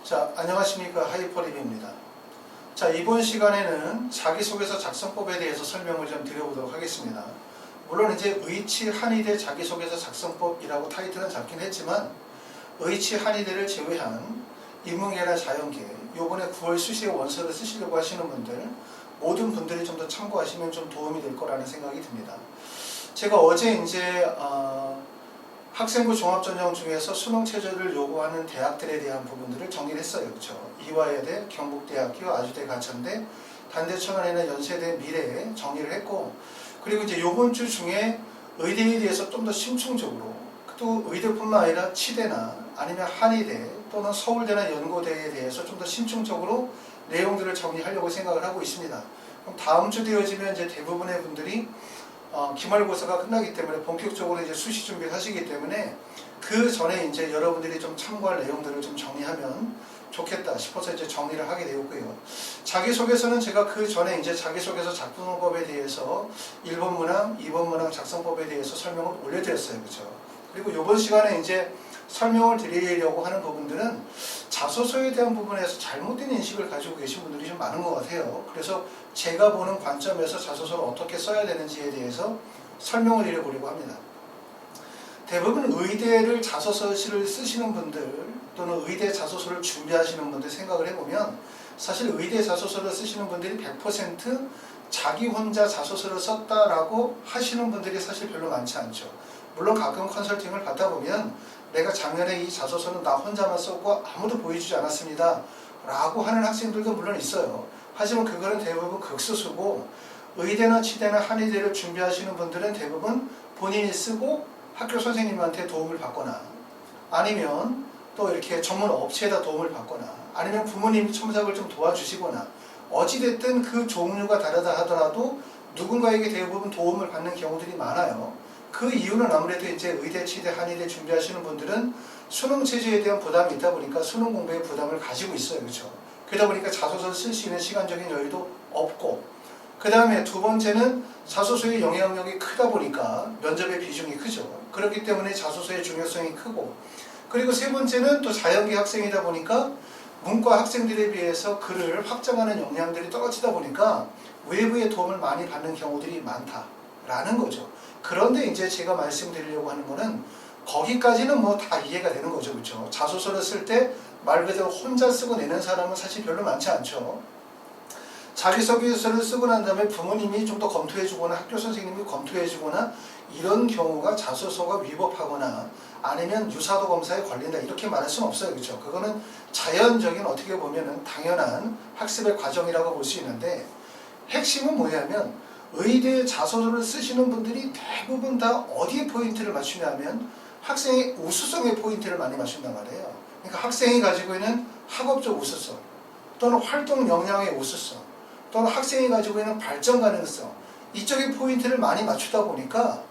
자, 안녕하십니까. 하이퍼립입니다. 자, 이번 시간에는 자기소개서 작성법에 대해서 설명을 좀 드려보도록 하겠습니다. 물론 이제 의치 한의대 자기소개서 작성법이라고 타이틀은 잡긴 했지만 의치 한의대를 제외한 인문계나 자연계, 요번에 9월 수시에 원서를 쓰시려고 하시는 분들 모든 분들이 좀 더 참고하시면 좀 도움이 될 거라는 생각이 듭니다. 제가 어제 이제 학생부 종합전형 중에서 수능 최저를 요구하는 대학들에 대한 부분들을 정리를 했어요. 그렇죠? 이화여대, 경북대학교, 아주대, 가천대, 단대, 청와대나 연세대, 미래에 정리를 했고, 그리고 이제 요번 주 중에 의대에 대해서 좀 더 심층적으로, 또 의대뿐만 아니라 치대나 아니면 한의대 또는 서울대나 연고대에 대해서 좀 더 심층적으로 내용들을 정리하려고 생각을 하고 있습니다. 그럼 다음 주 되어지면 이제 대부분의 분들이 기말고사가 끝나기 때문에 본격적으로 이제 수시 준비를 하시기 때문에 그 전에 이제 여러분들이 좀 참고할 내용들을 좀 정리하면 좋겠다 싶어서 이제 정리를 하게 되었고요. 자기소개서는 제가 그 전에 이제 자기소개서 작성법에 대해서 1번 문항, 2번 문항 작성법에 대해서 설명을 올려드렸어요. 그렇죠? 그리고 이번 시간에 이제 설명을 드리려고 하는 부분들은 자소서에 대한 부분에서 잘못된 인식을 가지고 계신 분들이 좀 많은 것 같아요. 그래서 제가 보는 관점에서 자소서를 어떻게 써야 되는지에 대해서 설명을 드려보려고 합니다. 대부분 의대를 자소서를 쓰시는 분들 또는 의대 자소서를 준비하시는 분들 생각을 해보면 사실 의대 자소서를 쓰시는 분들이 100% 자기 혼자 자소서를 썼다라고 하시는 분들이 사실 별로 많지 않죠. 물론 가끔 컨설팅을 받다 보면 내가 작년에 이 자소서는 나 혼자만 썼고 아무도 보여주지 않았습니다 라고 하는 학생들도 물론 있어요. 하지만 그거는 대부분 극소수고 의대나 치대나 한의대를 준비하시는 분들은 대부분 본인이 쓰고 학교 선생님한테 도움을 받거나 아니면 또 이렇게 전문 업체에다 도움을 받거나 아니면 부모님이 첨삭을 좀 도와주시거나 어찌됐든 그 종류가 다르다 하더라도 누군가에게 대부분 도움을 받는 경우들이 많아요. 그 이유는 아무래도 이제 의대, 치대, 한의대 준비하시는 분들은 수능 체제에 대한 부담이 있다 보니까 수능 공부에 부담을 가지고 있어요. 그렇죠? 그러다 보니까 자소서를 쓸 수 있는 시간적인 여유도 없고 그 다음에 두 번째는 자소서의 영향력이 크다 보니까 면접의 비중이 크죠. 그렇기 때문에 자소서의 중요성이 크고 그리고 세 번째는 또 자연계 학생이다 보니까 문과 학생들에 비해서 글을 확장하는 역량들이 떨어지다 보니까 외부의 도움을 많이 받는 경우들이 많다라는 거죠. 그런데 이제 제가 말씀드리려고 하는 거는 거기까지는 뭐 다 이해가 되는 거죠. 그렇죠? 자소서를 쓸 때 말 그대로 혼자 쓰고 내는 사람은 사실 별로 많지 않죠. 자기소개서를 쓰고 난 다음에 부모님이 좀 더 검토해주거나 학교 선생님이 검토해주거나 이런 경우가 자소서가 위법하거나 아니면 유사도 검사에 걸린다 이렇게 말할 수는 없어요. 그렇죠? 그거는 자연적인 어떻게 보면은 당연한 학습의 과정이라고 볼 수 있는데 핵심은 뭐냐면 의대 자소서를 쓰시는 분들이 대부분 다 어디에 포인트를 맞추냐면 학생의 우수성의 포인트를 많이 맞춘단 말이에요. 그러니까 학생이 가지고 있는 학업적 우수성 또는 활동 역량의 우수성 또는 학생이 가지고 있는 발전 가능성 이쪽에 포인트를 많이 맞추다 보니까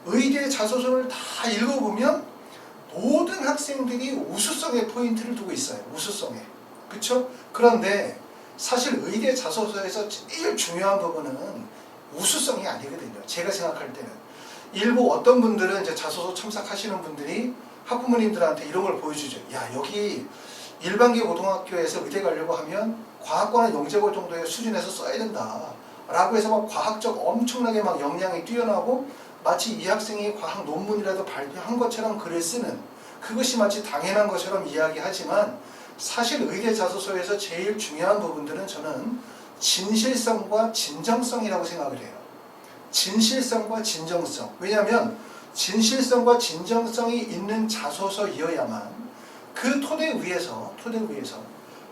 의대 자소서를 다 읽어보면 모든 학생들이 우수성의 포인트를 두고 있어요. 우수성에. 그렇죠? 그런데 사실 의대 자소서에서 제일 중요한 부분은 우수성이 아니거든요. 제가 생각할 때는. 일부 어떤 분들은 이제 자소서 첨삭하시는 분들이 학부모님들한테 이런 걸 보여주죠. 야, 여기 일반계 고등학교에서 의대 가려고 하면 과학과나 영재고 정도의 수준에서 써야 된다. 라고 해서 막 과학적 엄청나게 막 역량이 뛰어나고 마치 이 학생이 과학 논문이라도 발표한 것처럼 글을 쓰는 그것이 마치 당연한 것처럼 이야기하지만 사실 의대 자소서에서 제일 중요한 부분들은 저는 진실성과 진정성이라고 생각을 해요. 진실성과 진정성. 왜냐하면 진실성과 진정성이 있는 자소서이어야만 그 토대 위에서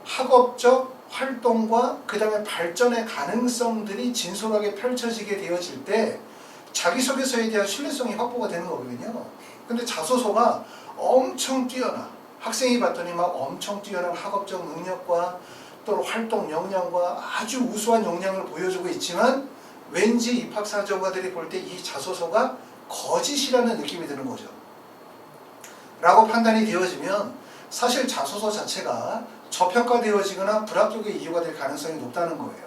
학업적 활동과 그 다음에 발전의 가능성들이 진솔하게 펼쳐지게 되어질 때 자기소개서에 대한 신뢰성이 확보가 되는 거거든요. 근데 자소서가 엄청 뛰어나 학생이 봤더니 막 엄청 뛰어난 학업적 능력과 또 활동 역량과 아주 우수한 역량을 보여주고 있지만 왠지 입학사정가들이 볼 때 이 자소서가 거짓이라는 느낌이 드는 거죠. 라고 판단이 되어지면 사실 자소서 자체가 저평가되어지거나 불합격의 이유가 될 가능성이 높다는 거예요.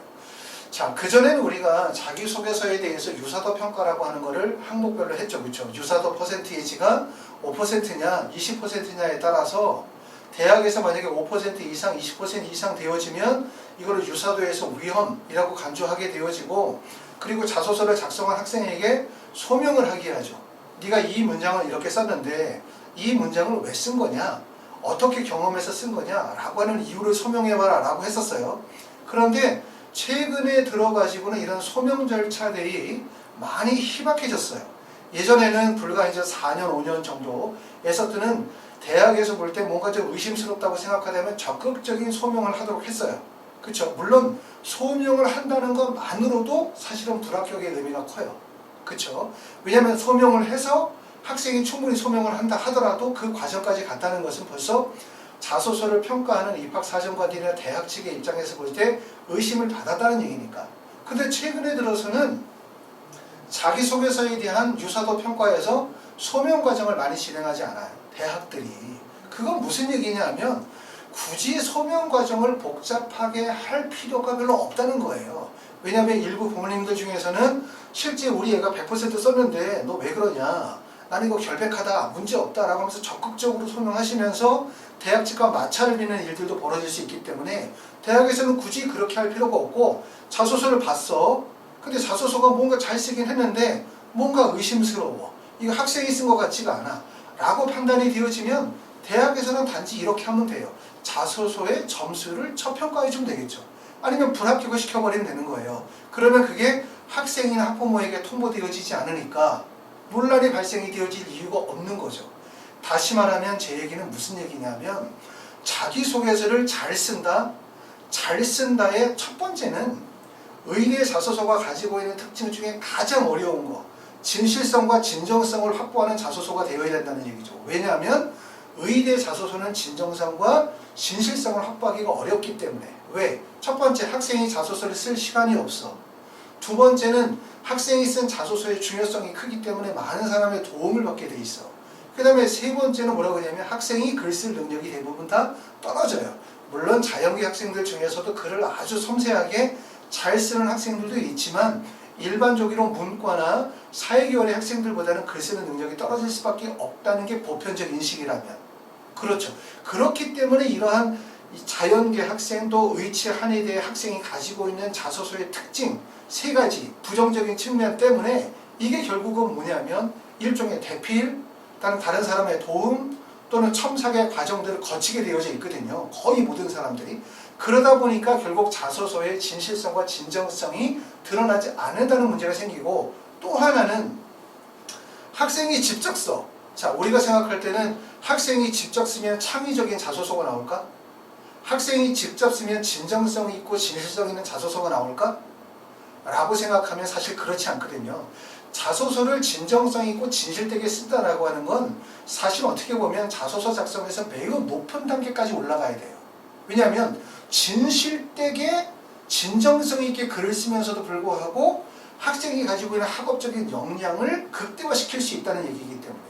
자, 그전에는 우리가 자기소개서에 대해서 유사도 평가라고 하는 거를 항목별로 했죠. 그렇죠? 유사도 퍼센티지가 5%냐 20%냐에 따라서 대학에서 만약에 5% 이상, 20% 이상 되어지면 이거를 유사도에서 위헌이라고 간주하게 되어지고, 그리고 자소서를 작성한 학생에게 소명을 하게 하죠. 네가 이 문장을 이렇게 썼는데 이 문장을 왜 쓴 거냐? 어떻게 경험해서 쓴 거냐? 라고 하는 이유를 소명해봐라 라고 했었어요. 그런데 최근에 들어가지고는 이런 소명 절차들이 많이 희박해졌어요. 예전에는 불과 이제 4년, 5년 정도에서 뜨는 대학에서 볼 때 뭔가 좀 의심스럽다고 생각하다면 적극적인 소명을 하도록 했어요. 그렇죠? 물론 소명을 한다는 것만으로도 사실은 불합격의 의미가 커요. 그렇죠? 왜냐하면 소명을 해서 학생이 충분히 소명을 한다 하더라도 그 과정까지 갔다는 것은 벌써 자소서를 평가하는 입학사정관이나 대학 측의 입장에서 볼 때 의심을 받았다는 얘기니까. 근데 최근에 들어서는 자기소개서에 대한 유사도 평가에서 소명 과정을 많이 진행하지 않아요. 대학들이. 그건 무슨 얘기냐면 굳이 소명 과정을 복잡하게 할 필요가 별로 없다는 거예요. 왜냐하면 일부 부모님들 중에서는 실제 우리 애가 100% 썼는데 너 왜 그러냐? 나는 이거 결백하다, 문제없다 라고 하면서 적극적으로 소명하시면서 대학 측과 마찰을 빚는 일들도 벌어질 수 있기 때문에 대학에서는 굳이 그렇게 할 필요가 없고, 자소서를 봤어. 근데 자소서가 뭔가 잘 쓰긴 했는데 뭔가 의심스러워. 이거 학생이 쓴 것 같지가 않아. 라고 판단이 되어지면 대학에서는 단지 이렇게 하면 돼요. 자소서의 점수를 처평가해 주면 되겠죠. 아니면 불합격을 시켜버리면 되는 거예요. 그러면 그게 학생이나 학부모에게 통보되어지지 않으니까 논란이 발생이 되어질 이유가 없는 거죠. 다시 말하면 제 얘기는 무슨 얘기냐면 자기소개서를 잘 쓴다? 잘 쓴다의 첫 번째는 의대 자소서가 가지고 있는 특징 중에 가장 어려운 거, 진실성과 진정성을 확보하는 자소서가 되어야 된다는 얘기죠. 왜냐하면 의대 자소서는 진정성과 진실성을 확보하기가 어렵기 때문에. 왜? 첫 번째, 학생이 자소서를 쓸 시간이 없어. 두 번째는 학생이 쓴 자소서의 중요성이 크기 때문에 많은 사람의 도움을 받게 돼 있어. 그 다음에 세 번째는 뭐라고 하냐면 학생이 글 쓸 능력이 대부분 다 떨어져요. 물론 자연계 학생들 중에서도 글을 아주 섬세하게 잘 쓰는 학생들도 있지만 일반적으로 문과나 사회계열의 학생들보다는 글 쓰는 능력이 떨어질 수밖에 없다는 게 보편적 인식이라면. 그렇죠. 그렇기 때문에 이러한 자연계 학생 또 의치 한의대 학생이 가지고 있는 자소서의 특징 세 가지 부정적인 측면 때문에 이게 결국은 뭐냐면 일종의 대필, 다른 사람의 도움 또는 첨삭의 과정들을 거치게 되어져 있거든요. 거의 모든 사람들이. 그러다 보니까 결국 자소서의 진실성과 진정성이 드러나지 않는다는 문제가 생기고, 또 하나는 학생이 직접 써. 자, 우리가 생각할 때는 학생이 직접 쓰면 창의적인 자소서가 나올까? 학생이 직접 쓰면 진정성 있고 진실성 있는 자소서가 나올까? 라고 생각하면 사실 그렇지 않거든요. 자소서를 진정성 있고 진실되게 쓴다라고 하는 건 사실 어떻게 보면 자소서 작성에서 매우 높은 단계까지 올라가야 돼요. 왜냐하면 진실되게 진정성 있게 글을 쓰면서도 불구하고 학생이 가지고 있는 학업적인 역량을 극대화시킬 수 있다는 얘기이기 때문에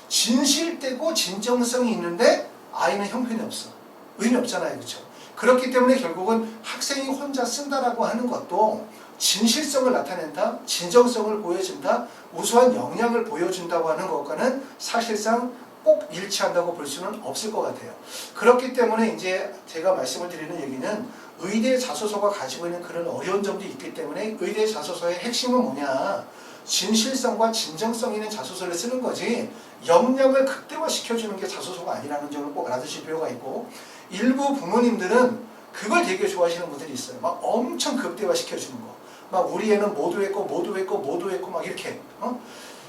진실되고 진정성이 있는데 아이는 형편이 없어. 의미 없잖아요. 그렇죠? 그렇기 때문에 결국은 학생이 혼자 쓴다라고 하는 것도 진실성을 나타낸다, 진정성을 보여준다, 우수한 역량을 보여준다고 하는 것과는 사실상 꼭 일치한다고 볼 수는 없을 것 같아요. 그렇기 때문에 이제 제가 말씀을 드리는 얘기는 의대 자소서가 가지고 있는 그런 어려운 점도 있기 때문에 의대 자소서의 핵심은 뭐냐? 진실성과 진정성 있는 자소서를 쓰는 거지 역량을 극대화시켜주는 게 자소서가 아니라는 점을 꼭 알아두실 필요가 있고, 일부 부모님들은 그걸 되게 좋아하시는 분들이 있어요. 막 엄청 극대화시켜주는 거. 막 우리 애는 모두 했고 모두 했고 모두 했고 막 이렇게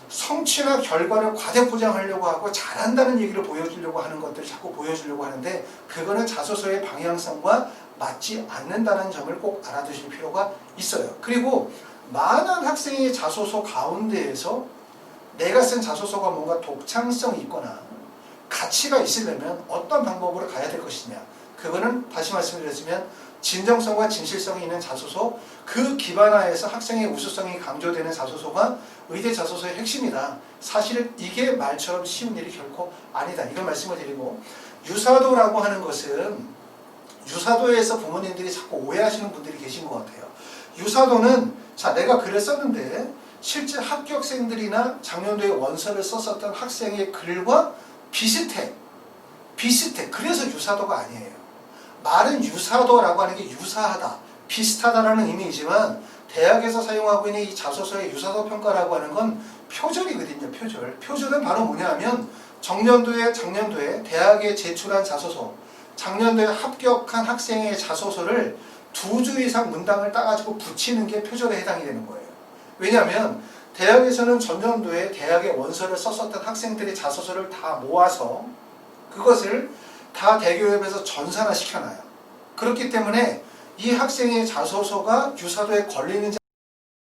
성취나 결과를 과대포장하려고 하고 잘한다는 얘기를 보여주려고 하는 것들을 자꾸 보여주려고 하는데 그거는 자소서의 방향성과 맞지 않는다는 점을 꼭 알아두실 필요가 있어요. 그리고 많은 학생의 자소서 가운데에서 내가 쓴 자소서가 뭔가 독창성이 있거나 가치가 있으려면 어떤 방법으로 가야 될 것이냐, 그거는 다시 말씀드렸지만 진정성과 진실성이 있는 자소서, 그 기반하에서 학생의 우수성이 강조되는 자소서가 의대 자소서의 핵심이다. 사실은 이게 말처럼 쉬운 일이 결코 아니다. 이걸 말씀을 드리고, 유사도라고 하는 것은 유사도에서 부모님들이 자꾸 오해하시는 분들이 계신 것 같아요. 유사도는 자, 내가 글을 썼는데 실제 합격생들이나 작년도에 원서를 썼었던 학생의 글과 비슷해. 비슷해. 그래서 유사도가 아니에요. 말은 유사도라고 하는 게 유사하다, 비슷하다라는 의미이지만 대학에서 사용하고 있는 이 자소서의 유사도 평가라고 하는 건 표절이거든요. 표절. 표절은 바로 뭐냐면 정년도에 작년도에 대학에 제출한 자소서, 작년도에 합격한 학생의 자소서를 2주 이상 문당을 따가지고 붙이는 게 표절에 해당이 되는 거예요. 왜냐하면 대학에서는 전년도에 대학의 원서를 썼었던 학생들의 자소서를 다 모아서 그것을 다 대교협에서 전산화 시켜놔요. 그렇기 때문에 이 학생의 자소서가 유사도에 걸리는지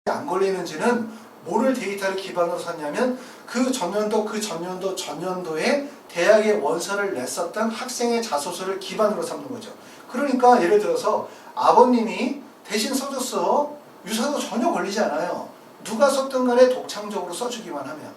안 걸리는지는 뭐를 데이터를 기반으로 삼냐면 그 전년도에 대학의 원서를 냈었던 학생의 자소서를 기반으로 삼는 거죠. 그러니까 예를 들어서 아버님이 대신 써줬어. 유사도 전혀 걸리지 않아요. 누가 썼든 간에 독창적으로 써주기만 하면.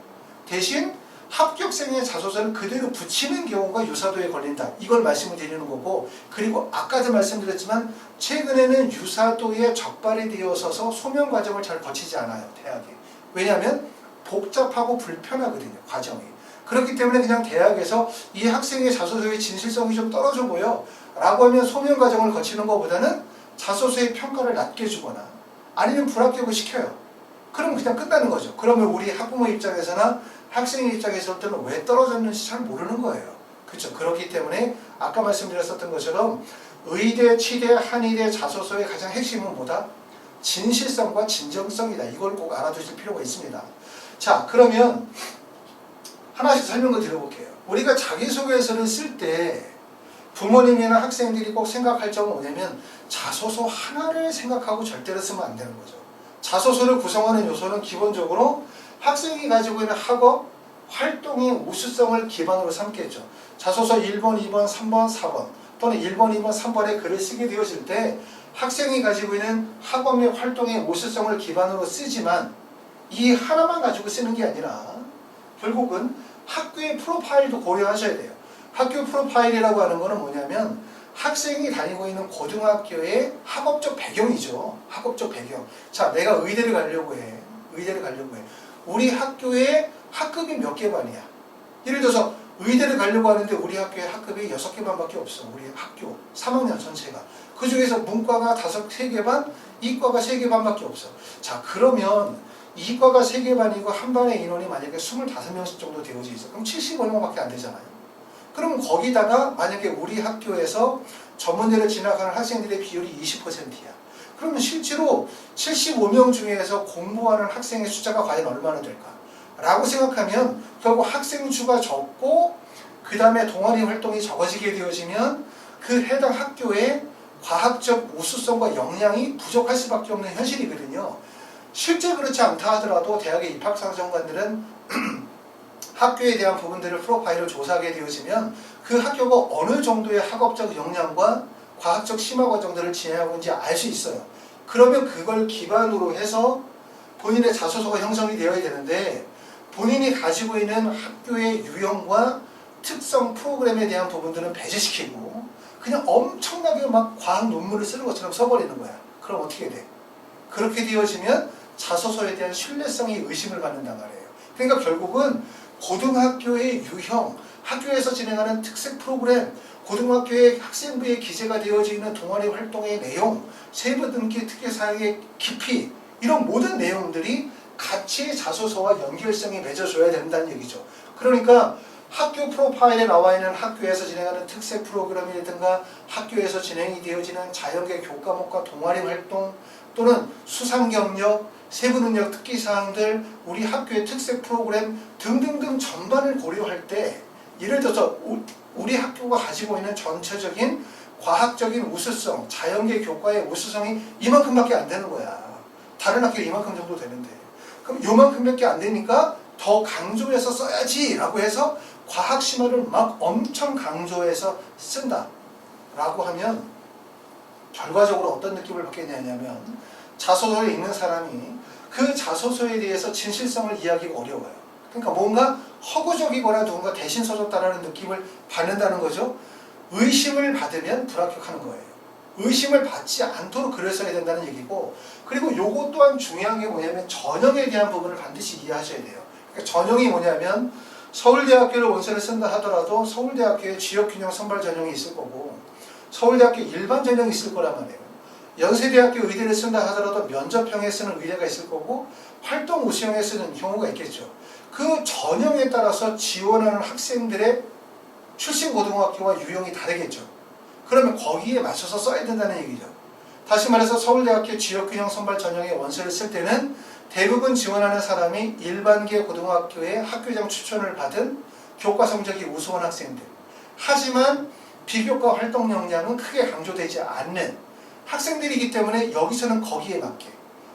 대신 합격생의 자소서를 그대로 붙이는 경우가 유사도에 걸린다. 이걸 말씀을 드리는 거고, 그리고 아까도 말씀드렸지만 최근에는 유사도에 적발이 되어서서 소명 과정을 잘 거치지 않아요. 대학에. 왜냐하면 복잡하고 불편하거든요. 과정이. 그렇기 때문에 그냥 대학에서 이 학생의 자소서의 진실성이 좀 떨어져 보여 라고 하면 소명 과정을 거치는 것보다는 자소서의 평가를 낮게 주거나 아니면 불합격을 시켜요. 그럼 그냥 끝나는 거죠. 그러면 우리 학부모 입장에서나 학생의 입장에서는 왜 떨어졌는지 잘 모르는 거예요. 그렇죠. 그렇기 때문에 아까 말씀드렸었던 것처럼 의대, 치대, 한의대 자소서의 가장 핵심은 뭐다? 진실성과 진정성이다. 이걸 꼭 알아두실 필요가 있습니다. 자, 그러면 하나씩 설명을 드려볼게요. 우리가 자기소개서를 쓸 때 부모님이나 학생들이 꼭 생각할 점은 뭐냐면 자소서 하나를 생각하고 절대로 쓰면 안 되는 거죠. 자소서를 구성하는 요소는 기본적으로 학생이 가지고 있는 학업, 활동의 우수성을 기반으로 삼겠죠. 자소서 1번, 2번, 3번, 4번 또는 1번, 2번, 3번에 글을 쓰게 되어질 때 학생이 가지고 있는 학업의 활동의 우수성을 기반으로 쓰지만 이 하나만 가지고 쓰는 게 아니라 결국은 학교의 프로파일도 고려하셔야 돼요. 학교 프로파일이라고 하는 거는 뭐냐면 학생이 다니고 있는 고등학교의 학업적 배경이죠. 학업적 배경. 자, 내가 의대를 가려고 해. 우리 학교에 학급이 몇 개 반이야? 예를 들어서 의대를 가려고 하는데 우리 학교에 학급이 6개 반밖에 없어. 우리 학교 3학년 전체가. 그 중에서 문과가 3개 반, 이과가 3개 반밖에 없어. 자, 그러면 이과가 3개 반이고 한 반의 인원이 만약에 25명씩 정도 되어져 있어. 그럼 75명밖에 안 되잖아요. 그럼 거기다가 만약에 우리 학교에서 전문대를 진학하는 학생들의 비율이 20%야. 그러면 실제로 75명 중에서 공부하는 학생의 숫자가 과연 얼마나 될까? 라고 생각하면 결국 학생 수가 적고 그 다음에 동아리 활동이 적어지게 되어지면 그 해당 학교의 과학적 우수성과 역량이 부족할 수밖에 없는 현실이거든요. 실제 그렇지 않다 하더라도 대학의 입학사정관들은 학교에 대한 부분들을 프로파일을 조사하게 되어지면 그 학교가 어느 정도의 학업적 역량과 과학적 심화 과정들을 진행하고 있는지 알 수 있어요. 그러면 그걸 기반으로 해서 본인의 자소서가 형성이 되어야 되는데 본인이 가지고 있는 학교의 유형과 특성 프로그램에 대한 부분들은 배제시키고 그냥 엄청나게 막 과학 논문을 쓰는 것처럼 써버리는 거야. 그럼 어떻게 돼? 그렇게 되어지면 자소서에 대한 신뢰성이 의심을 받는단 말이에요. 그러니까 결국은 고등학교의 유형, 학교에서 진행하는 특색 프로그램, 고등학교의 학생부에 기재가 되어져 있는 동아리 활동의 내용, 세부 등기 특기사항의 깊이 이런 모든 내용들이 같이 자소서와 연결성이 맺어줘야 된다는 얘기죠. 그러니까 학교 프로파일에 나와 있는 학교에서 진행하는 특색 프로그램이라든가 학교에서 진행이 되어지는 자연계 교과목과 동아리 활동 또는 수상 경력, 세부 능력 특기사항들, 우리 학교의 특색 프로그램 등등등 전반을 고려할 때 예를 들어서 우리 학교가 가지고 있는 전체적인 과학적인 우수성, 자연계 교과의 우수성이 이만큼밖에 안 되는 거야. 다른 학교 이만큼 정도 되는데. 그럼 요만큼밖에 안 되니까 더 강조해서 써야지 라고 해서 과학 심화를 막 엄청 강조해서 쓴다 라고 하면 결과적으로 어떤 느낌을 받게 되냐면 자소서에 있는 사람이 그 자소서에 대해서 진실성을 이해하기가 어려워요. 그러니까 뭔가 허구적이거나 누군가 대신 써줬다라는 느낌을 받는다는 거죠. 의심을 받으면 불합격하는 거예요. 의심을 받지 않도록 글을 써야 된다는 얘기고, 그리고 요것 또한 중요한 게 뭐냐면 전형에 대한 부분을 반드시 이해하셔야 돼요. 그러니까 전형이 뭐냐면 서울대학교를 원서를 쓴다 하더라도 서울대학교에 지역균형 선발 전형이 있을 거고 서울대학교 일반 전형이 있을 거란 말이에요. 연세대학교 의대를 쓴다 하더라도 면접형에 쓰는 의대가 있을 거고 활동 우수형에 쓰는 경우가 있겠죠. 그 전형에 따라서 지원하는 학생들의 출신 고등학교와 유형이 다르겠죠. 그러면 거기에 맞춰서 써야 된다는 얘기죠. 다시 말해서 서울대학교 지역균형 선발 전형에 원서를 쓸 때는 대부분 지원하는 사람이 일반계 고등학교의 학교장 추천을 받은 교과 성적이 우수한 학생들. 하지만 비교과 활동 역량은 크게 강조되지 않는 학생들이기 때문에 여기서는 거기에 맞게,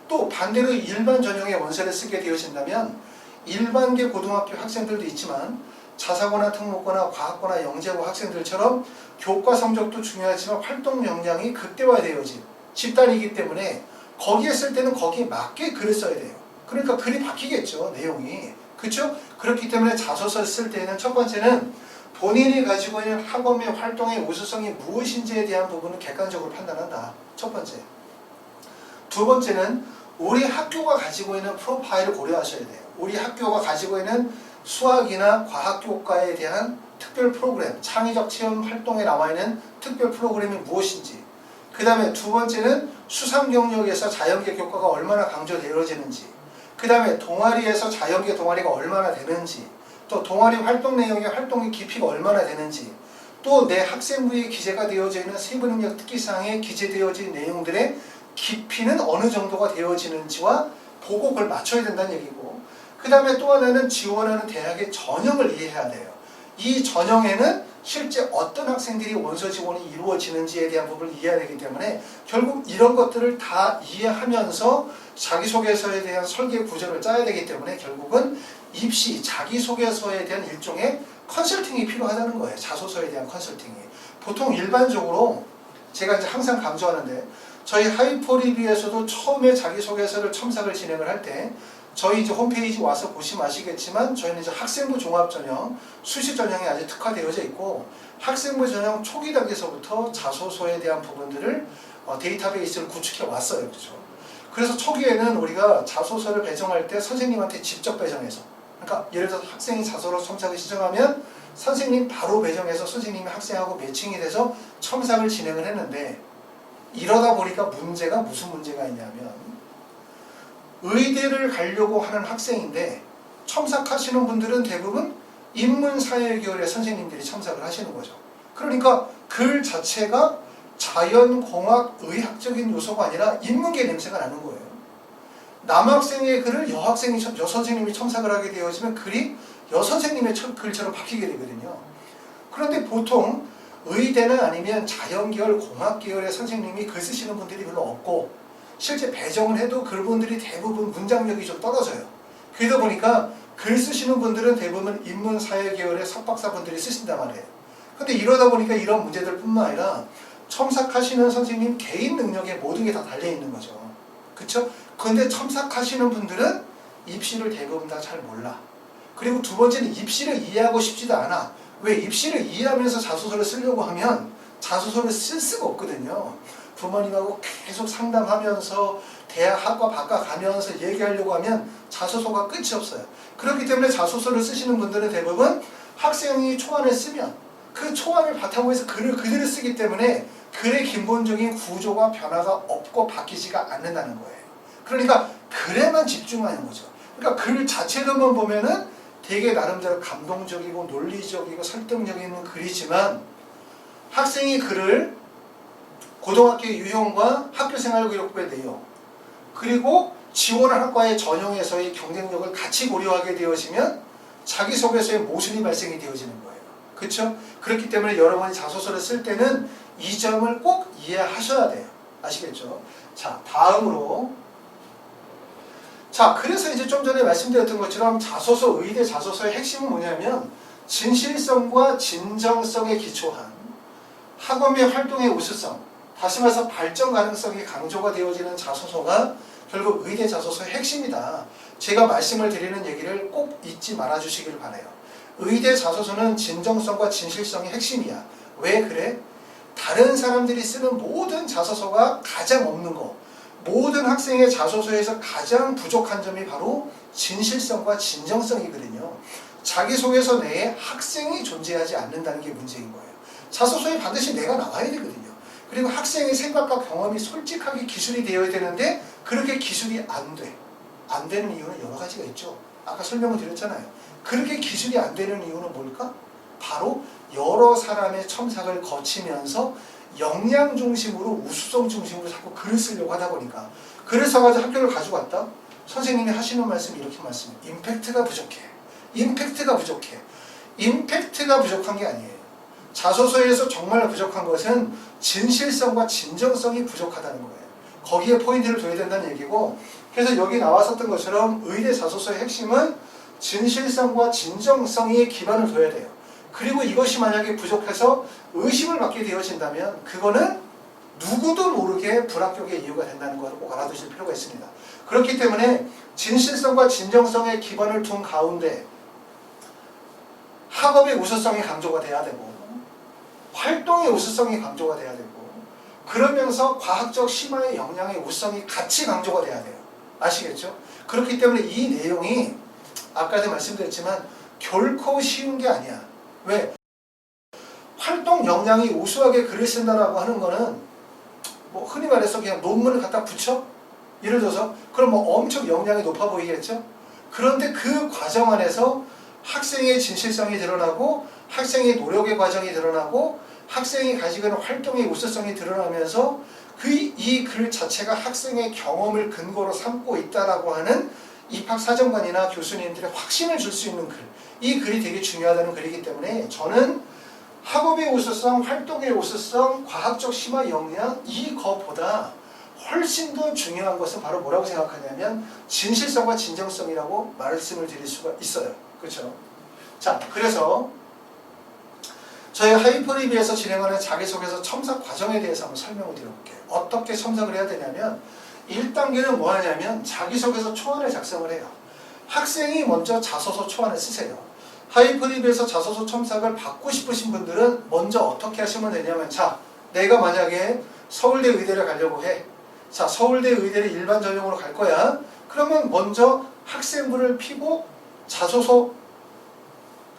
또 반대로 일반 전형의 원서를 쓰게 되어진다면 일반계 고등학교 학생들도 있지만 자사고나 특목고나 과학고나 영재고 학생들처럼 교과 성적도 중요하지만 활동 역량이 극대화되어진 집단이기 때문에 거기에 쓸 때는 거기에 맞게 글을 써야 돼요. 그러니까 글이 바뀌겠죠, 내용이. 그렇죠? 그렇기 때문에 자소서를 쓸 때는 첫 번째는 본인이 가지고 있는 학업 및 활동의 우수성이 무엇인지에 대한 부분을 객관적으로 판단한다. 첫 번째. 두 번째는 우리 학교가 가지고 있는 프로파일을 고려하셔야 돼요. 우리 학교가 가지고 있는 수학이나 과학교과에 대한 특별 프로그램, 창의적 체험 활동에 나와 있는 특별 프로그램이 무엇인지. 그 다음에 두 번째는 수상 경력에서 자연계 교과가 얼마나 강조되어지는지. 그 다음에 동아리에서 자연계 동아리가 얼마나 되는지. 또 동아리 활동 내용의 활동의 깊이가 얼마나 되는지. 또 내 학생부에 기재가 되어져 있는 세부능력 특기사항에 기재되어진 내용들의 깊이는 어느 정도가 되어지는지와 보고 그걸 맞춰야 된다는 얘기고, 그 다음에 또 하나는 지원하는 대학의 전형을 이해해야 돼요. 이 전형에는 실제 어떤 학생들이 원서 지원이 이루어지는지에 대한 부분을 이해해야 되기 때문에 결국 이런 것들을 다 이해하면서 자기소개서에 대한 설계 구조를 짜야 되기 때문에 결국은 입시, 자기소개서에 대한 일종의 컨설팅이 필요하다는 거예요. 자소서에 대한 컨설팅이. 보통 일반적으로 제가 이제 항상 강조하는데 저희 하이퍼리뷰에서도 처음에 자기소개서를 첨삭을 진행을 할 때 저희 이제 홈페이지 와서 보시면 아시겠지만 저희는 이제 학생부 종합전형, 수시전형이 아주 특화되어져 있고 학생부 전형 초기 단계에서부터 자소서에 대한 부분들을 데이터베이스를 구축해 왔어요. 그렇죠? 그래서 초기에는 우리가 자소서를 배정할 때 선생님한테 직접 배정해서, 그러니까 예를 들어서 학생이 자소로 첨삭을 신청하면 선생님 바로 배정해서 선생님이 학생하고 매칭이 돼서 첨삭을 진행을 했는데 이러다 보니까 문제가 무슨 문제가 있냐면 의대를 가려고 하는 학생인데 첨삭하시는 분들은 대부분 인문사회계열의 선생님들이 첨삭을 하시는 거죠. 그러니까 글 자체가 자연공학 의학적인 요소가 아니라 인문계 냄새가 나는 거예요. 남학생의 글을 여선생님이 첨삭을 하게 되어지면 글이 여선생님의 글처럼 바뀌게 되거든요. 그런데 보통 의대나 아니면 자연계열, 공학계열의 선생님이 글 쓰시는 분들이 별로 없고 실제 배정을 해도 그분들이 대부분 문장력이 좀 떨어져요. 그러다 보니까 글 쓰시는 분들은 대부분 인문사회계열의 석박사분들이 쓰신단 말이에요. 근데 이러다 보니까 이런 문제들 뿐만 아니라 첨삭하시는 선생님 개인 능력에 모든 게 다 달려있는 거죠. 그쵸? 그런데 첨삭하시는 분들은 입시를 대부분 다 잘 몰라. 그리고 두 번째는 입시를 이해하고 싶지도 않아. 왜? 입시를 이해하면서 자소서를 쓰려고 하면 자소서를 쓸 수가 없거든요. 부모님하고 계속 상담하면서 대학 학과 바꿔가면서 얘기하려고 하면 자소서가 끝이 없어요. 그렇기 때문에 자소서를 쓰시는 분들은 대부분 학생이 초안을 쓰면 그 초안을 바탕으로 해서 글을 그대로 쓰기 때문에 글의 기본적인 구조가 변화가 없고 바뀌지가 않는다는 거예요. 그러니까 글에만 집중하는 거죠. 그러니까 글 자체로만 보면은 되게 나름대로 감동적이고 논리적이고 설득력 있는 글이지만 학생이 글을 고등학교의 유형과 학교생활교육부의 내용 그리고 지원한 학과의 전형에서의 경쟁력을 같이 고려하게 되어지면 자기소개서에 모순이 발생이 되어지는 거예요. 그렇죠? 그렇기 때문에 여러분이 자소서를 쓸 때는 이 점을 꼭 이해하셔야 돼요. 아시겠죠? 자, 다음으로 그래서 이제 좀 전에 말씀드렸던 것처럼 자소서, 의대 자소서의 핵심은 뭐냐면 진실성과 진정성에 기초한 학업의 활동의 우수성, 다시 말해서 발전 가능성이 강조가 되어지는 자소서가 결국 의대 자소서의 핵심이다. 제가 말씀을 드리는 얘기를 꼭 잊지 말아 주시길 바라요. 의대 자소서는 진정성과 진실성이 핵심이야. 왜 그래? 다른 사람들이 쓰는 모든 자소서가 가장 없는 거, 모든 학생의 자소서에서 가장 부족한 점이 바로 진실성과 진정성이거든요. 자기소개서 내에 학생이 존재하지 않는다는 게 문제인 거예요. 자소서에 반드시 내가 나와야 되거든요. 그리고 학생의 생각과 경험이 솔직하게 기술이 되어야 되는데 그렇게 기술이 안 돼. 안 되는 이유는 여러 가지가 있죠. 아까 설명을 드렸잖아요. 그렇게 기술이 안 되는 이유는 뭘까? 바로 여러 사람의 첨삭을 거치면서 역량 중심으로 우수성 중심으로 자꾸 글을 쓰려고 하다 보니까 그래서 가지고 학교를 가져갔다. 선생님이 하시는 말씀이 이렇게 말씀해요. 임팩트가 부족해. 임팩트가 부족해. 임팩트가 부족한 게 아니에요. 자소서에서 정말 부족한 것은 진실성과 진정성이 부족하다는 거예요. 거기에 포인트를 둬야 된다는 얘기고, 그래서 여기 나왔었던 것처럼 의대 자소서의 핵심은 진실성과 진정성에 기반을 둬야 돼요. 그리고 이것이 만약에 부족해서 의심을 받게 되어진다면 그거는 누구도 모르게 불합격의 이유가 된다는 것을 꼭 알아두실 필요가 있습니다. 그렇기 때문에 진실성과 진정성에 기반을 둔 가운데 학업의 우수성이 강조가 돼야 되고 활동의 우수성이 강조가 돼야 되고 그러면서 과학적 심화의 역량의 우수성이 같이 강조가 돼야 돼요. 아시겠죠? 그렇기 때문에 이 내용이 아까도 말씀드렸지만 결코 쉬운 게 아니야. 왜? 활동 역량이 우수하게 글을 쓴다라고 하는 거는 뭐 흔히 말해서 그냥 논문을 갖다 붙여? 예를 들어서 그럼 뭐 엄청 역량이 높아 보이겠죠? 그런데 그 과정 안에서 학생의 진실성이 드러나고 학생의 노력의 과정이 드러나고 학생이 가지고 있는 활동의 우수성이 드러나면서 이 글 자체가 학생의 경험을 근거로 삼고 있다라고 하는 입학사정관이나 교수님들의 확신을 줄 수 있는 글, 이 글이 되게 중요하다는 글이기 때문에 저는 학업의 우수성, 활동의 우수성, 과학적 심화 역량 이것보다 훨씬 더 중요한 것은 바로 뭐라고 생각하냐면 진실성과 진정성이라고 말씀을 드릴 수가 있어요. 그렇죠? 자, 그래서 저희 하이퍼리뷰에서 진행하는 자기소개서 첨삭 과정에 대해서 한번 설명을 드려볼게요. 어떻게 첨삭을 해야 되냐면 1단계는 뭐 하냐면 자기소개서 초안을 작성을 해요. 학생이 먼저 자소서 초안을 쓰세요. 하이퍼리뷰에서 자소서 첨삭을 받고 싶으신 분들은 먼저 어떻게 하시면 되냐면 자, 내가 만약에 서울대 의대를 가려고 해. 자, 서울대 의대를 일반 전형으로 갈 거야. 그러면 먼저 학생부를 피고 자소서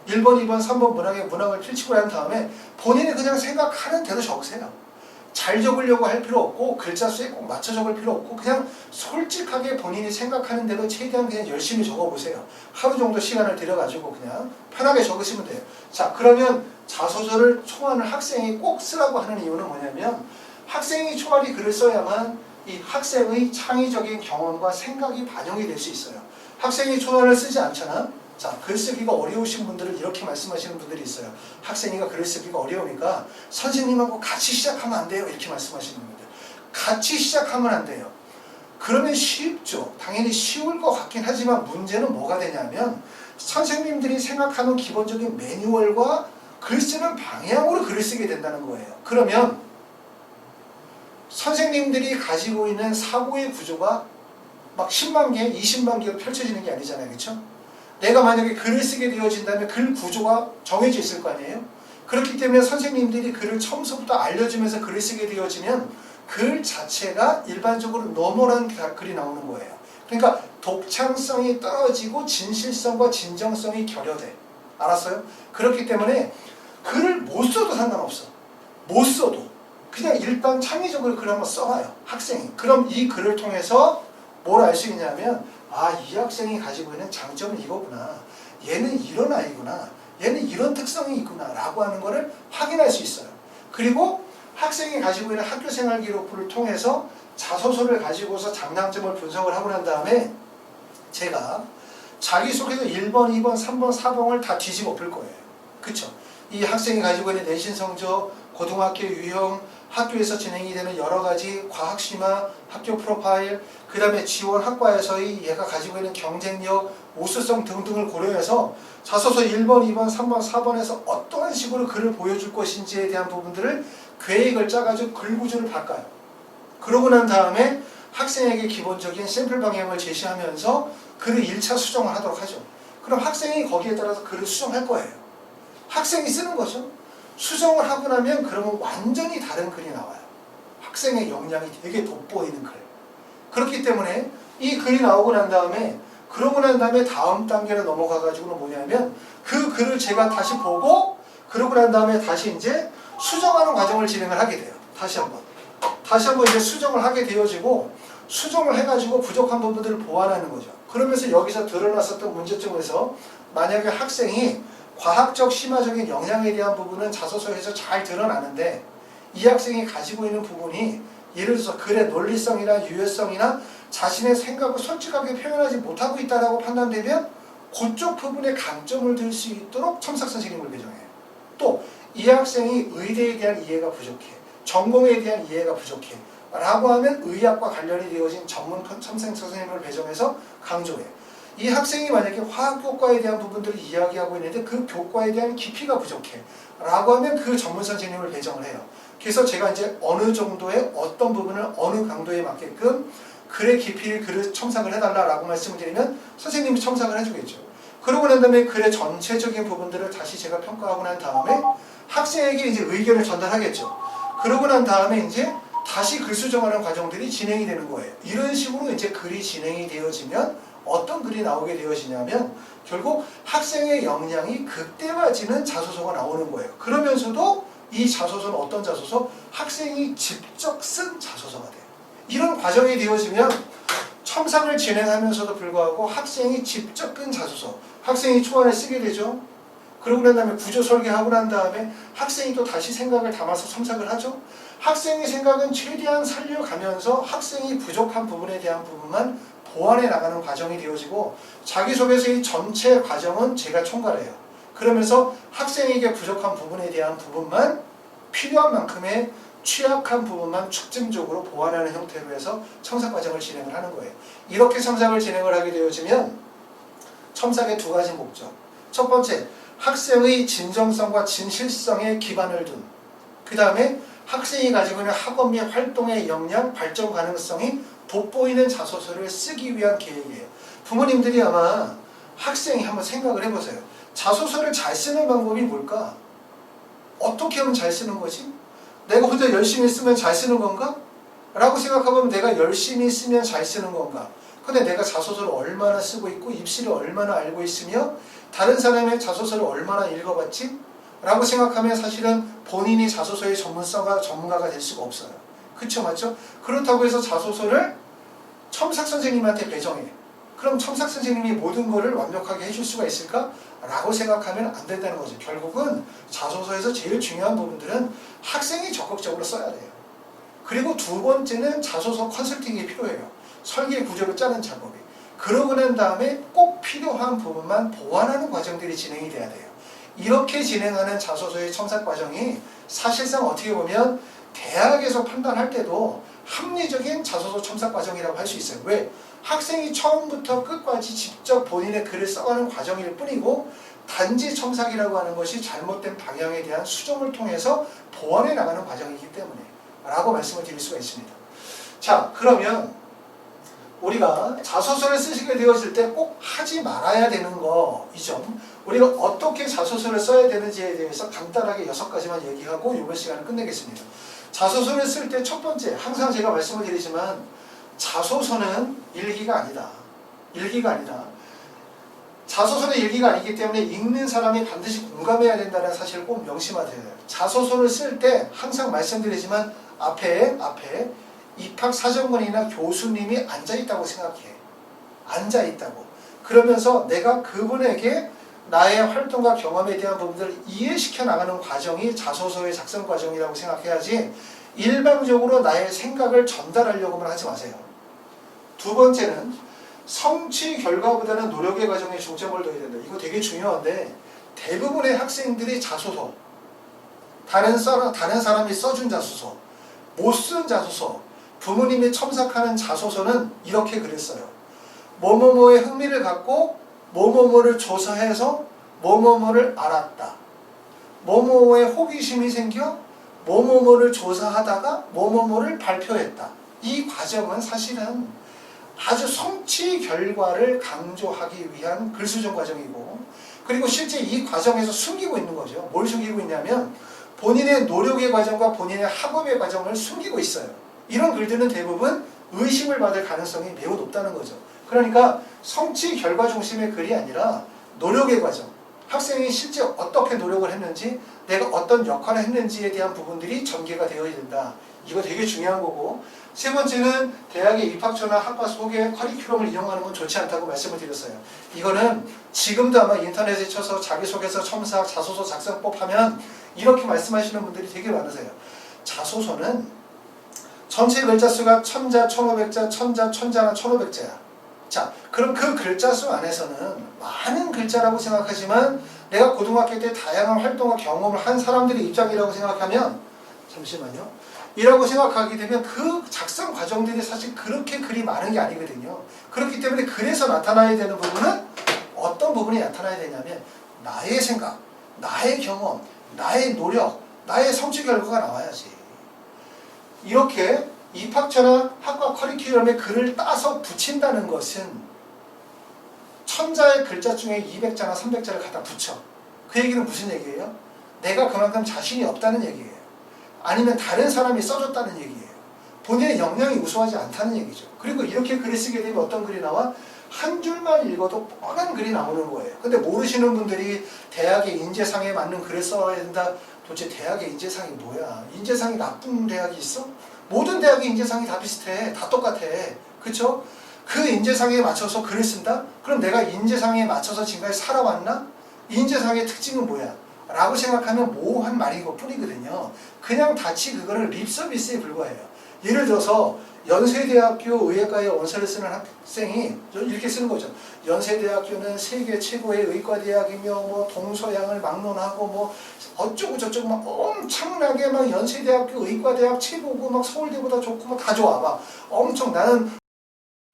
1번, 2번, 3번 문항을 펼치고 난 다음에 본인이 그냥 생각하는 대로 적으세요. 잘 적으려고 할 필요 없고 글자 수에 꼭 맞춰 적을 필요 없고 그냥 솔직하게 본인이 생각하는 대로 최대한 그냥 열심히 적어보세요. 하루 정도 시간을 들여가지고 그냥 편하게 적으시면 돼요. 자, 그러면 자소서를 초안을 학생이 꼭 쓰라고 하는 이유는 뭐냐면 학생이 초안이 글을 써야만 이 학생의 창의적인 경험과 생각이 반영이 될 수 있어요. 학생이 초안을 쓰지 않잖아. 자, 글쓰기가 어려우신 분들은 이렇게 말씀하시는 분들이 있어요. 학생이가 글을 쓰기가 어려우니까 선생님하고 같이 시작하면 안 돼요. 이렇게 말씀하시는 분들. 같이 시작하면 안 돼요. 그러면 쉽죠. 당연히 쉬울 것 같긴 하지만 문제는 뭐가 되냐면 선생님들이 생각하는 기본적인 매뉴얼과 글 쓰는 방향으로 글을 쓰게 된다는 거예요. 그러면 선생님들이 가지고 있는 사고의 구조가 막 10만 개, 20만 개로 펼쳐지는 게 아니잖아요. 그렇죠? 내가 만약에 글을 쓰게 되어진다면 글 구조가 정해져 있을 거 아니에요? 그렇기 때문에 선생님들이 글을 처음부터 알려주면서 글을 쓰게 되어지면 글 자체가 일반적으로 노멀한 글이 나오는 거예요. 그러니까 독창성이 떨어지고 진실성과 진정성이 결여돼. 알았어요? 그렇기 때문에 글을 못 써도 상관없어. 못 써도. 그냥 일단 창의적으로 글을 한번 써봐요. 학생이. 그럼 이 글을 통해서 뭘 알 수 있냐면 아, 이 학생이 가지고 있는 장점은 이거구나. 얘는 이런 아이구나. 얘는 이런 특성이 있구나. 라고 하는 거를 확인할 수 있어요. 그리고 학생이 가지고 있는 학교생활 기록부를 통해서 자소서를 가지고서 장단점을 분석을 하고 난 다음에 제가 자기소개서 1번, 2번, 3번, 4번을 다 뒤집어 볼 거예요. 그쵸? 이 학생이 가지고 있는 내신 성적, 고등학교 유형, 학교에서 진행이 되는 여러 가지 과학 심화, 학교 프로파일, 그 다음에 지원 학과에서의 얘가 가지고 있는 경쟁력, 우수성 등등을 고려해서 자소서 1번, 2번, 3번, 4번에서 어떠한 식으로 글을 보여줄 것인지에 대한 부분들을 계획을 짜가지고 글 구조를 바꿔요. 그러고 난 다음에 학생에게 기본적인 샘플 방향을 제시하면서 글을 1차 수정을 하도록 하죠. 그럼 학생이 거기에 따라서 글을 수정할 거예요. 학생이 쓰는 거죠. 수정을 하고 나면 그러면 완전히 다른 글이 나와요. 학생의 역량이 되게 돋보이는 글. 그렇기 때문에 이 글이 나오고 난 다음에 그러고 난 다음에 다음 단계로 넘어가 가지고는 뭐냐면 그 글을 제가 다시 보고 그러고 난 다음에 다시 이제 수정하는 과정을 진행을 하게 돼요. 다시 한번 이제 수정을 하게 되어지고 수정을 해가지고 부족한 부분들을 보완하는 거죠. 그러면서 여기서 드러났었던 문제점에서 만약에 학생이 과학적 심화적인 역량에 대한 부분은 자소서에서 잘 드러나는데 이 학생이 가지고 있는 부분이 예를 들어서 글의 논리성이나 유효성이나 자신의 생각을 솔직하게 표현하지 못하고 있다고 판단되면 그쪽 부분에 강점을 들 수 있도록 첨삭 선생님을 배정해요. 또 이 학생이 의대에 대한 이해가 부족해, 전공에 대한 이해가 부족해 라고 하면 의학과 관련이 되어진 전문 첨삭 선생님을 배정해서 강조해. 이 학생이 만약에 화학 교과에 대한 부분들을 이야기하고 있는데 그 교과에 대한 깊이가 부족해 라고 하면 그 전문 선생님을 배정을 해요. 그래서 제가 이제 어느 정도의 어떤 부분을 어느 강도에 맞게끔 글의 깊이를 글을 첨삭을 해달라고 말씀을 드리면 선생님이 첨삭을 해주겠죠. 그러고 난 다음에 글의 전체적인 부분들을 다시 제가 평가하고 난 다음에 학생에게 이제 의견을 전달하겠죠. 그러고 난 다음에 이제 다시 글 수정하는 과정들이 진행이 되는 거예요. 이런 식으로 이제 글이 진행이 되어지면 어떤 글이 나오게 되어지냐면 결국 학생의 역량이 극대화지는 자소서가 나오는 거예요. 그러면서도 이 자소서는 어떤 자소서? 학생이 직접 쓴 자소서가 돼요. 이런 과정이 되어지면 첨삭을 진행하면서도 불구하고 학생이 직접 끈 자소서, 학생이 초안에 쓰게 되죠. 그러고 난 다음에 구조 설계하고 난 다음에 학생이 또 다시 생각을 담아서 첨삭을 하죠. 학생의 생각은 최대한 살려가면서 학생이 부족한 부분에 대한 부분만 보완해 나가는 과정이 되어지고 자기소개서의 전체 과정은 제가 총괄해요. 그러면서 학생에게 부족한 부분에 대한 부분만 필요한 만큼의 취약한 부분만 축증적으로 보완하는 형태로 해서 첨삭 과정을 진행을 하는 거예요. 이렇게 첨삭을 진행을 하게 되어지면 첨삭의 두 가지 목적. 첫 번째, 학생의 진정성과 진실성에 기반을 둔. 그 다음에 학생이 가지고 있는 학업 및 활동의 역량, 발전 가능성이 돋보이는 자소서를 쓰기 위한 계획이에요. 부모님들이 아마 학생이 한번 생각을 해보세요. 자소서를 잘 쓰는 방법이 뭘까? 어떻게 하면 잘 쓰는 거지? 내가 혼자 열심히 쓰면 잘 쓰는 건가? 라고 생각해보면 내가 열심히 쓰면 잘 쓰는 건가? 근데 내가 자소서를 얼마나 쓰고 있고 입시를 얼마나 알고 있으며 다른 사람의 자소서를 얼마나 읽어봤지? 라고 생각하면 사실은 본인이 자소서의 전문가가 될 수가 없어요. 그쵸, 맞죠? 그렇다고 해서 자소서를 첨삭 선생님한테 배정해. 그럼 첨삭 선생님이 모든 거를 완벽하게 해줄 수가 있을까? 라고 생각하면 안 된다는 거죠. 결국은 자소서에서 제일 중요한 부분들은 학생이 적극적으로 써야 돼요. 그리고 두 번째는 자소서 컨설팅이 필요해요. 설계 구조를 짜는 작업이. 그러고 난 다음에 꼭 필요한 부분만 보완하는 과정들이 진행이 돼야 돼요. 이렇게 진행하는 자소서의 첨삭 과정이 사실상 어떻게 보면 대학에서 판단할 때도 합리적인 자소서 첨삭 과정이라고 할 수 있어요. 왜? 학생이 처음부터 끝까지 직접 본인의 글을 써가는 과정일 뿐이고 단지 첨삭이라고 하는 것이 잘못된 방향에 대한 수정을 통해서 보완해 나가는 과정이기 때문에 라고 말씀을 드릴 수가 있습니다. 자, 그러면 우리가 자소서를 쓰시게 되었을 때 꼭 하지 말아야 되는 거 이 점, 우리가 어떻게 자소서를 써야 되는지에 대해서 간단하게 6가지만 얘기하고 이번 시간을 끝내겠습니다. 자소서를 쓸 때 첫 번째, 항상 제가 말씀을 드리지만 자소서는 일기가 아니다. 일기가 아니다. 자소서는 일기가 아니기 때문에 읽는 사람이 반드시 공감해야 된다는 사실을 꼭 명심하셔야 돼요. 자소서를 쓸 때 항상 말씀드리지만 앞에 입학사정관이나 교수님이 앉아있다고 생각해. 앉아있다고. 그러면서 내가 그분에게 나의 활동과 경험에 대한 부분들을 이해시켜 나가는 과정이 자소서의 작성 과정이라고 생각해야지 일방적으로 나의 생각을 전달하려고만 하지 마세요. 두 번째는 성취 결과보다는 노력의 과정에 중점을 둬야 된다. 이거 되게 중요한데 대부분의 학생들이 자소서, 다른 사람이 써준 자소서, 못 쓴 자소서, 부모님이 첨삭하는 자소서는 이렇게 그랬어요. 뭐뭐뭐에 흥미를 갖고 뭐뭐뭐를 조사해서 뭐뭐뭐를 알았다. 뭐뭐뭐에 호기심이 생겨 뭐뭐뭐를 조사하다가 뭐뭐뭐를 발표했다. 이 과정은 사실은 아주 성취 결과를 강조하기 위한 글수정 과정이고, 그리고 실제 이 과정에서 숨기고 있는 거죠. 뭘 숨기고 있냐면 본인의 노력의 과정과 본인의 학업의 과정을 숨기고 있어요. 이런 글들은 대부분 의심을 받을 가능성이 매우 높다는 거죠. 그러니까 성취 결과 중심의 글이 아니라 노력의 과정, 학생이 실제 어떻게 노력을 했는지, 내가 어떤 역할을 했는지에 대한 부분들이 전개가 되어야 된다. 이거 되게 중요한 거고, 세 번째는 대학의 입학처나 학과 속의 커리큘럼을 이용하는 건 좋지 않다고 말씀을 드렸어요. 이거는 지금도 아마 인터넷에 쳐서 자기소개서, 첨삭, 자소서 작성법 하면 이렇게 말씀하시는 분들이 되게 많으세요. 자소서는 전체 글자 수가 1000자, 1500자, 1000자, 1000자나 1500자야. 자, 그럼 그 글자 수 안에서는 많은 글자라고 생각하지만 내가 고등학교 때 다양한 활동과 경험을 한 사람들의 입장이라고 생각하면, 잠시만요, 이라고 생각하게 되면 그 작성 과정들이 사실 그렇게 글이 많은 게 아니거든요. 그렇기 때문에 글에서 나타나야 되는 부분은 어떤 부분이 나타나야 되냐면 나의 생각, 나의 경험, 나의 노력, 나의 성취 결과가 나와야지. 이렇게 입학처나 학과 커리큘럼에 글을 따서 붙인다는 것은 1000자의 글자 중에 200자나 300자를 갖다 붙여. 그 얘기는 무슨 얘기예요? 내가 그만큼 자신이 없다는 얘기예요. 아니면 다른 사람이 써줬다는 얘기예요. 본인의 역량이 우수하지 않다는 얘기죠. 그리고 이렇게 글을 쓰게 되면 어떤 글이 나와? 한 줄만 읽어도 뻔한 글이 나오는 거예요. 근데 모르시는 분들이 대학의 인재상에 맞는 글을 써야 된다. 도대체 대학의 인재상이 뭐야? 인재상이 나쁜 대학이 있어? 모든 대학의 인재상이 다 비슷해. 다 똑같아. 그쵸? 그 인재상에 맞춰서 글을 쓴다? 그럼 내가 인재상에 맞춰서 지금까지 살아왔나? 인재상의 특징은 뭐야? 라고 생각하면 모호한 말인 것 뿐이거든요. 그냥 다치 그거를 립서비스에 불과해요. 예를 들어서 연세대학교 의예과에 원서를 쓰는 학생이 이렇게 쓰는 거죠. 연세대학교는 세계 최고의 의과대학이며 뭐 동서양을 막론하고 뭐 어쩌고 저쩌고 막 엄청나게 막 연세대학교 의과대학 최고고 막 서울대보다 좋고 막 다 좋아. 막 엄청 나는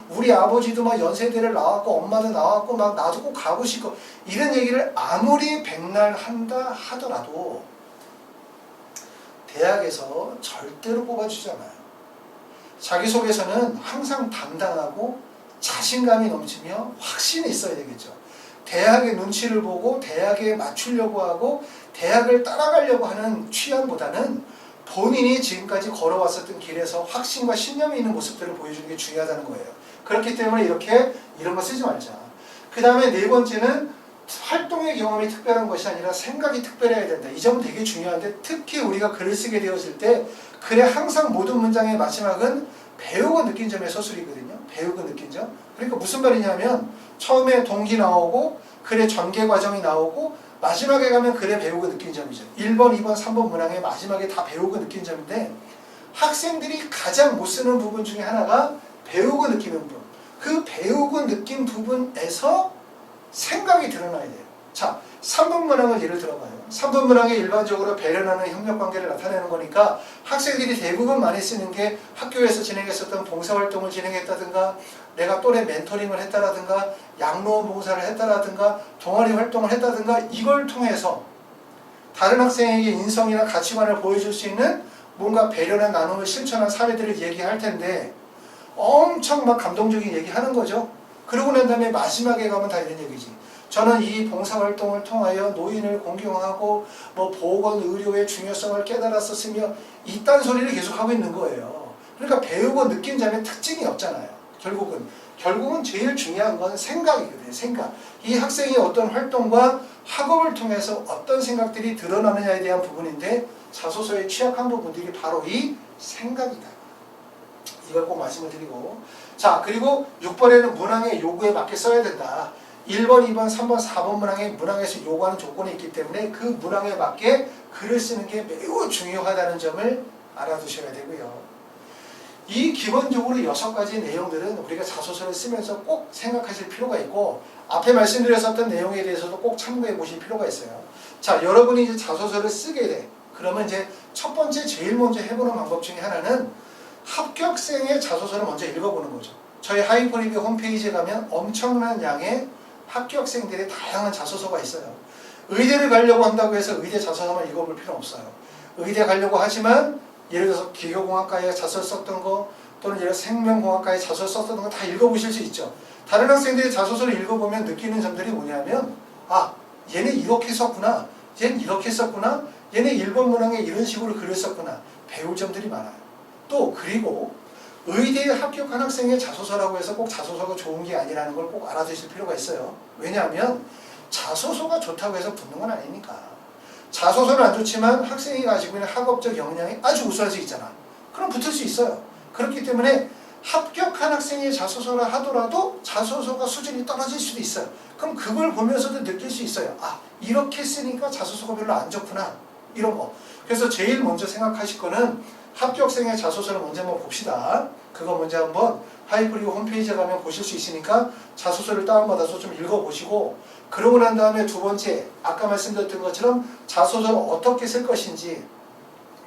우리 아버지도 막 연세대를 나왔고 엄마도 나왔고 막 나도 꼭 가고 싶고 이런 얘기를 아무리 백날 한다 하더라도 대학에서 절대로 뽑아주지 않아요. 자기소개서는 항상 당당하고 자신감이 넘치며 확신이 있어야 되겠죠. 대학의 눈치를 보고 대학에 맞추려고 하고 대학을 따라가려고 하는 취향보다는 본인이 지금까지 걸어왔었던 길에서 확신과 신념이 있는 모습들을 보여주는 게 중요하다는 거예요. 그렇기 때문에 이렇게 이런 거 쓰지 말자. 그 다음에 네 번째는 활동의 경험이 특별한 것이 아니라 생각이 특별해야 된다. 이 점은 되게 중요한데 특히 우리가 글을 쓰게 되었을 때 글의 항상 모든 문장의 마지막은 배우고 느낀 점의 서술이거든요. 배우고 느낀 점. 그러니까 무슨 말이냐면 처음에 동기 나오고 글의 전개 과정이 나오고 마지막에 가면 글의 배우고 느낀 점이죠. 1번, 2번, 3번 문항의 마지막에 다 배우고 느낀 점인데 학생들이 가장 못 쓰는 부분 중에 하나가 배우고 느끼는 부분. 그 배우고 느낀 부분에서 생각이 드러나야 돼요. 자, 3번 문항을 예를 들어봐요. 3번 문항에 일반적으로 배려나는 협력관계를 나타내는 거니까 학생들이 대부분 많이 쓰는 게 학교에서 진행했었던 봉사활동을 진행했다든가 내가 또래 멘토링을 했다라든가 양로원 봉사를 했다라든가 동아리 활동을 했다든가 이걸 통해서 다른 학생에게 인성이나 가치관을 보여줄 수 있는 뭔가 배려나 나눔을 실천한 사례들을 얘기할 텐데 엄청 막 감동적인 얘기 하는 거죠. 그러고 난 다음에 마지막에 가면 다 이런 얘기지. 저는 이 봉사활동을 통하여 노인을 공경하고 뭐 보건 의료의 중요성을 깨달았었으며 이딴 소리를 계속하고 있는 거예요. 그러니까 배우고 느낀 점에 특징이 없잖아요. 결국은 제일 중요한 건 생각이거든요. 생각. 이 학생이 어떤 활동과 학업을 통해서 어떤 생각들이 드러나느냐에 대한 부분인데 자소서에 취약한 부분들이 바로 이 생각이다. 이걸 꼭 말씀을 드리고, 자, 그리고 6번에는 문항의 요구에 맞게 써야 된다. 1번, 2번, 3번, 4번 문항에서 요구하는 조건이 있기 때문에 그 문항에 맞게 글을 쓰는 게 매우 중요하다는 점을 알아두셔야 되고요. 이 기본적으로 6가지 내용들은 우리가 자소서를 쓰면서 꼭 생각하실 필요가 있고 앞에 말씀드렸었던 내용에 대해서도 꼭 참고해 보실 필요가 있어요. 자, 여러분이 이제 자소서를 쓰게 돼. 그러면 이제 첫 번째 제일 먼저 해보는 방법 중에 하나는 합격생의 자소서를 먼저 읽어보는 거죠. 저희 하이퍼리뷰 홈페이지에 가면 엄청난 양의 합격생들의 다양한 자소서가 있어요. 의대를 가려고 한다고 해서 의대 자소서만 읽어볼 필요는 없어요. 의대 가려고 하지만 예를 들어서 기계공학과에 자소서 썼던 거 또는 예를 들어서 생명공학과에 자소서 썼던 거 다 읽어보실 수 있죠. 다른 학생들이 자소서를 읽어보면 느끼는 점들이 뭐냐면 아, 얘네 이렇게 썼구나. 얘는 이렇게 썼구나. 얘네 1번 문항에 이런 식으로 글을 썼구나. 배울 점들이 많아요. 또 그리고 의대에 합격한 학생의 자소서라고 해서 꼭 자소서가 좋은 게 아니라는 걸 꼭 알아두실 필요가 있어요. 왜냐하면 자소서가 좋다고 해서 붙는 건 아니니까. 자소서는 안 좋지만 학생이 가지고 있는 학업적 역량이 아주 우수할 수 있잖아. 그럼 붙을 수 있어요. 그렇기 때문에 합격한 학생의 자소서라 하더라도 자소서가 수준이 떨어질 수도 있어요. 그럼 그걸 보면서도 느낄 수 있어요. 아, 이렇게 쓰니까 자소서가 별로 안 좋구나. 이런 거. 그래서 제일 먼저 생각하실 거는 합격생의 자소서를 먼저 한번 봅시다. 그거 먼저 한번 하이프리그 홈페이지에 가면 보실 수 있으니까 자소서를 다운받아서 좀 읽어보시고, 그러고 난 다음에 두 번째, 아까 말씀드렸던 것처럼 자소서를 어떻게 쓸 것인지,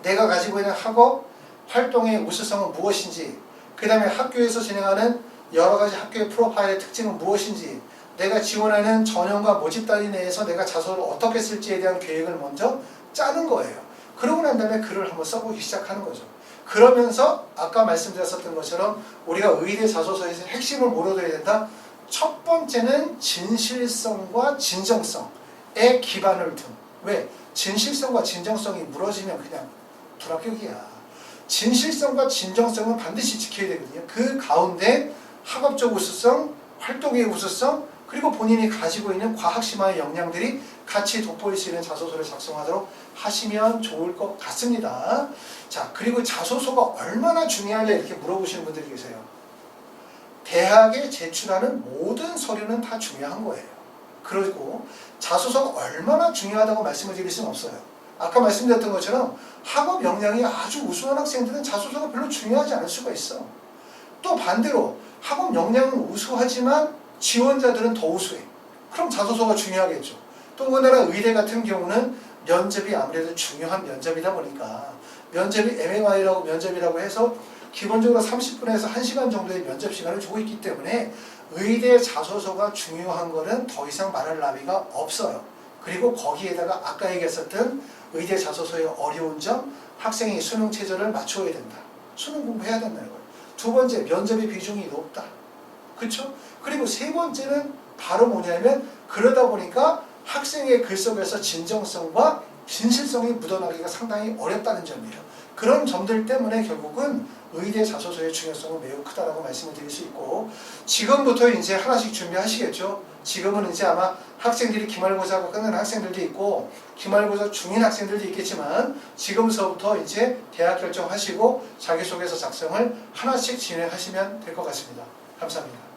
내가 가지고 있는 학업 활동의 우수성은 무엇인지, 그 다음에 학교에서 진행하는 여러 가지 학교의 프로파일의 특징은 무엇인지, 내가 지원하는 전형과 모집단위 내에서 내가 자소서를 어떻게 쓸지에 대한 계획을 먼저 짜는 거예요. 그러고 난 다음에 글을 한번 써보기 시작하는 거죠. 그러면서 아까 말씀드렸었던 것처럼 우리가 의대 자소서에서 핵심을 뭐로 둬야 된다? 첫 번째는 진실성과 진정성에 기반을 둔. 왜? 진실성과 진정성이 무너지면 그냥 불합격이야. 진실성과 진정성은 반드시 지켜야 되거든요. 그 가운데 학업적 우수성, 활동의 우수성, 그리고 본인이 가지고 있는 과학심화의 역량들이 같이 돋보일 수 있는 자소서를 작성하도록 하시면 좋을 것 같습니다. 자, 그리고 자소서가 얼마나 중요하냐 이렇게 물어보시는 분들이 계세요. 대학에 제출하는 모든 서류는 다 중요한 거예요. 그리고 자소서가 얼마나 중요하다고 말씀을 드릴 수는 없어요. 아까 말씀드렸던 것처럼 학업 역량이 아주 우수한 학생들은 자소서가 별로 중요하지 않을 수가 있어. 또 반대로 학업 역량은 우수하지만 지원자들은 더 우수해. 그럼 자소서가 중요하겠죠. 또 더군다나 의대 같은 경우는 면접이 아무래도 중요한 면접이다 보니까 면접이 MMI라고 면접이라고 해서 기본적으로 30분에서 1시간 정도의 면접 시간을 주고 있기 때문에 의대 자소서가 중요한 거는 더 이상 말할 나위가 없어요. 그리고 거기에다가 아까 얘기했었던 의대 자소서의 어려운 점, 학생이 수능 체제를 맞춰야 된다. 수능 공부해야 된다는 거예요. 두 번째, 면접의 비중이 높다. 그렇죠? 그리고 세 번째는 바로 뭐냐면 그러다 보니까 학생의 글 속에서 진정성과 진실성이 묻어나기가 상당히 어렵다는 점이에요. 그런 점들 때문에 결국은 의대 자소서의 중요성은 매우 크다라고 말씀을 드릴 수 있고, 지금부터 이제 하나씩 준비하시겠죠. 지금은 이제 아마 학생들이 기말고사가 끝난 학생들도 있고 기말고사 중인 학생들도 있겠지만 지금서부터 이제 대학 결정하시고 자기소개서 작성을 하나씩 진행하시면 될 것 같습니다. 감사합니다.